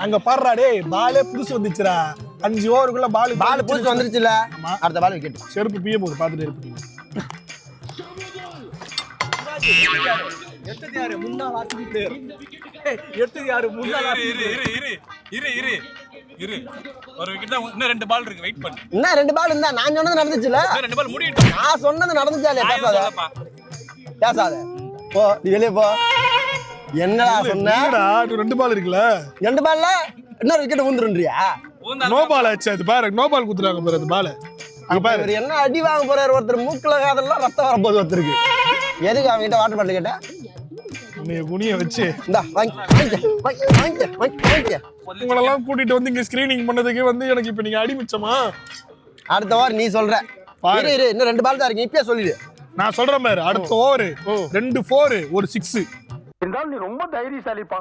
அங்க பாடுறா டேய் பாலே புதுசு வந்துச்சுடா 5 ஓவருக்குள்ள பால் புதுசு வந்துருச்சுல அடுத்த பால் விக்கெட் செருப்பு பிய போகுது பாத்துட்டே இருப்பீங்க எடுத்தது யாரு முன்னாள் ஆர்சிபி பிளேயர் எடுத்தது யாரு முன்னாள் இரு ஒரு விக்கெட் தான் இன்னும் 2 பால் இருக்கு வெயிட் பண்ணு என்ன 2 பால் இருந்தா நான் சொன்னது நடந்துச்சுல 2 பால் முடியட்டும் நான் சொன்னது நடந்துச்சாலே பேசாத போ நீ வெளிய போ என்னடா சொன்ன என்னடா 2 பால் இருக்குல 2 பால்ல இன்னொரு விக்கெட் ஊந்துறன்றியா நோ பால் ஆச்சு அது பாரு நோ பால் குத்துறாங்க பாரு அந்த பால் அங்க பாரு இவர் என்ன அடி வாங்க போறாரு ஒருத்தர் மூக்குல காதெல்லாம் ரத்தம் வரப்போகுது ஒருத்தருக்கு எதுக்கு அவங்க கிட்ட வாட்டர் பாட்டில் கேட்ட நீ குனிய வச்சு இந்தா வாங்கிக்க உங்களெல்லாம் கூட்டிட்டு வந்து இங்க ஸ்கிரீனிங் பண்ணதுக்கு வந்து எனக்கு இப்ப நீங்க அடிமிச்சமா அடுத்த வாரம் நீ சொல்ற இரு இன்னும் 2 பால் தான் இருக்கு இப்பயே சொல்லிடு நான் சொல்றேன் பாரு அடுத்த ஓவர் 2 4 1 6 இருந்தாலும் நீ ரொம்ப தைரியசாலிப்பா